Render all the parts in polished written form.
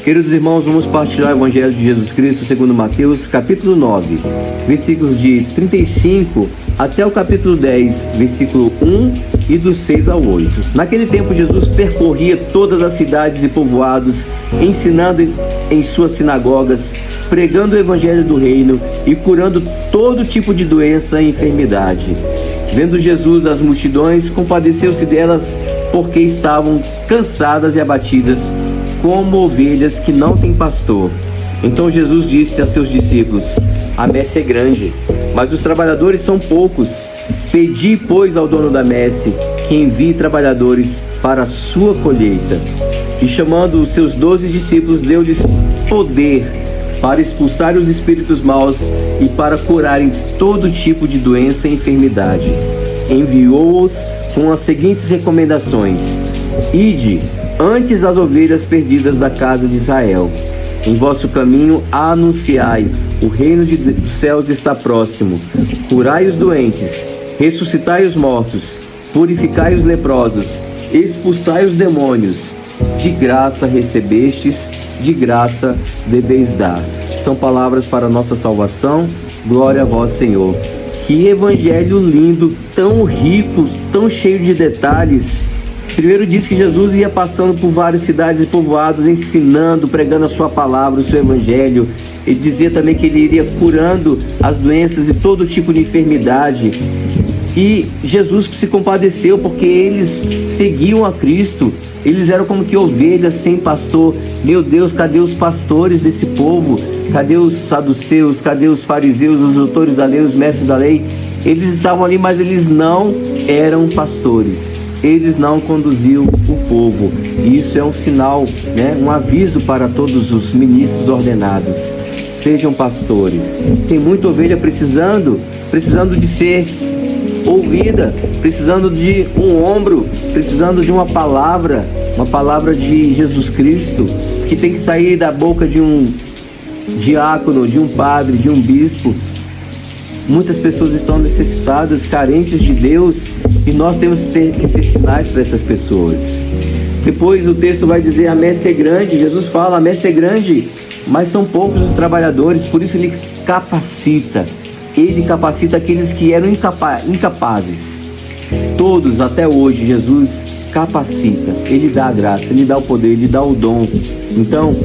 Queridos irmãos, vamos partilhar o Evangelho de Jesus Cristo segundo Mateus, capítulo 9, versículos de 35 até o capítulo 10, versículo 1 e do 6 ao 8. Naquele tempo, Jesus percorria todas as cidades e povoados, ensinando em suas sinagogas, pregando o Evangelho do Reino e curando todo tipo de doença e enfermidade. Vendo Jesus as multidões, compadeceu-se delas, porque estavam cansadas e abatidas, como ovelhas que não têm pastor. Então Jesus disse a seus discípulos: a messe é grande, mas os trabalhadores são poucos. Pedi, pois, ao dono da messe que envie trabalhadores para a sua colheita. E chamando os seus 12 discípulos, deu-lhes poder para expulsar os espíritos maus e para curarem todo tipo de doença e enfermidade. Enviou-os com as seguintes recomendações: ide antes as ovelhas perdidas da casa de Israel. Em vosso caminho anunciai: o reino dos céus está próximo. Curai os doentes, ressuscitai os mortos, purificai os leprosos, expulsai os demônios. De graça recebestes, de graça deveis dar. São palavras para a nossa salvação. Glória a vós, Senhor. Que evangelho lindo, tão rico, tão cheio de detalhes. Primeiro diz que Jesus ia passando por várias cidades e povoados, ensinando, pregando a sua palavra, o seu evangelho. Ele dizia também que ele iria curando as doenças e todo tipo de enfermidade. E Jesus se compadeceu porque eles seguiam a Cristo. Eles eram como que ovelhas sem pastor. Meu Deus, cadê os pastores desse povo? Cadê os saduceus? Cadê os fariseus, os doutores da lei, os mestres da lei? Eles estavam ali, mas eles não eram pastores. Eles não conduziam o povo. E isso é um sinal, um aviso para todos os ministros ordenados. Sejam pastores. Tem muita ovelha precisando de ser ouvida, precisando de um ombro, precisando de uma palavra de Jesus Cristo, que tem que sair da boca de um diácono, de um padre, de um bispo. Muitas pessoas estão necessitadas, carentes de Deus, e nós temos que ser sinais para essas pessoas. Depois o texto vai dizer: a messe é grande. Jesus fala: a messe é grande, mas são poucos os trabalhadores. Por isso ele capacita. Ele capacita aqueles que eram incapazes. Todos, até hoje, Jesus capacita. Ele dá a graça, ele dá o poder, ele dá o dom. Então,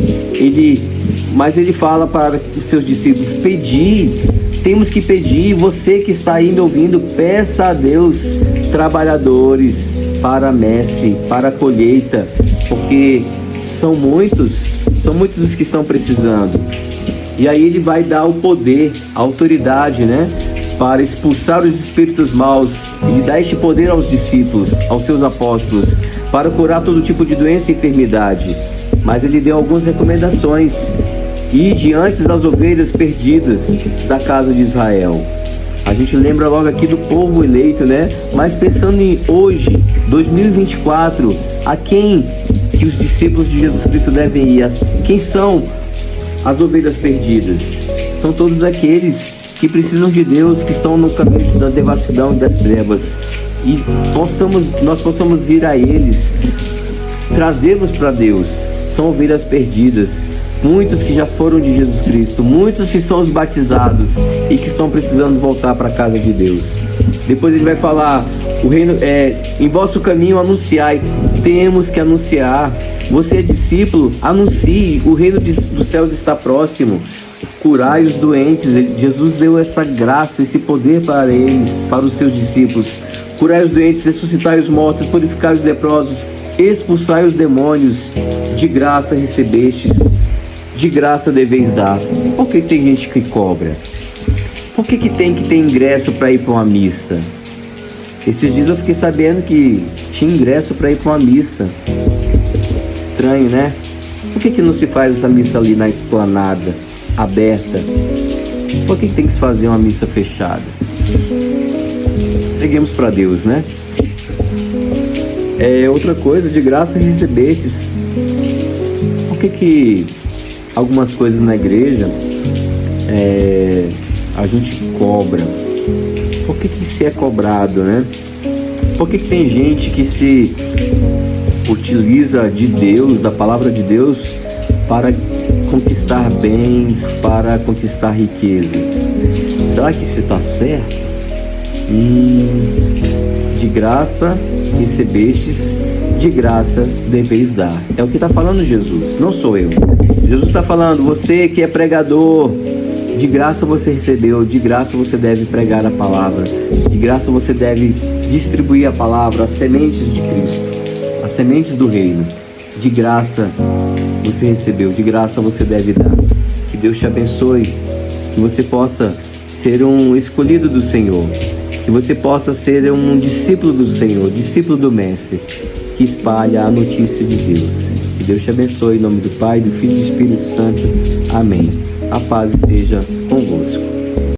mas ele fala para os seus discípulos: pedi. Temos que pedir. Você que está ainda ouvindo, peça a Deus trabalhadores para a messe, para a colheita, porque são muitos os que estão precisando. E aí ele vai dar o poder, a autoridade, para expulsar os espíritos maus. Ele dá este poder aos discípulos, aos seus apóstolos, para curar todo tipo de doença e enfermidade. Mas ele deu algumas recomendações. Ide antes das ovelhas perdidas da casa de Israel. A gente lembra logo aqui do povo eleito, Mas pensando em hoje, 2024, a quem que os discípulos de Jesus Cristo devem ir? Quem são as ovelhas perdidas? São todos aqueles que precisam de Deus, que estão no caminho da devassidão e das trevas. E nós possamos ir a eles, trazê-los para Deus. São ovelhas perdidas. Muitos que já foram de Jesus Cristo, muitos que são os batizados e que estão precisando voltar para a casa de Deus. Depois ele vai falar: o reino em vosso caminho anunciai. Temos que anunciar. Você é discípulo, anuncie: o reino dos céus está próximo. Curai os doentes. Jesus deu essa graça, esse poder para eles, para os seus discípulos. Curai os doentes, ressuscitai os mortos, purificai os leprosos, expulsai os demônios. De graça recebestes, de graça deveis dar. Por que tem gente que cobra? Por que tem que ter ingresso para ir para uma missa? Esses dias eu fiquei sabendo que tinha ingresso para ir para uma missa. Estranho, Por que não se faz essa missa ali na esplanada, aberta? Por que tem que se fazer uma missa fechada? Peguemos para Deus, Outra coisa: de graça recebestes. Por que algumas coisas na igreja a gente cobra? Por que se é cobrado, Por que tem gente que se utiliza de Deus, da palavra de Deus, para conquistar bens, para conquistar riquezas. Será que isso está certo? De graça recebestes, de graça deveis dar. É o que está falando Jesus, não sou eu. Jesus está falando, você que é pregador, de graça você recebeu, de graça você deve pregar a palavra, de graça você deve distribuir a palavra, as sementes de Cristo, as sementes do reino. De graça você recebeu, de graça você deve dar. Que Deus te abençoe, que você possa ser um escolhido do Senhor, que você possa ser um discípulo do Senhor, discípulo do Mestre, que espalha a notícia de Deus. Que Deus te abençoe, em nome do Pai, do Filho e do Espírito Santo. Amém. A paz esteja convosco.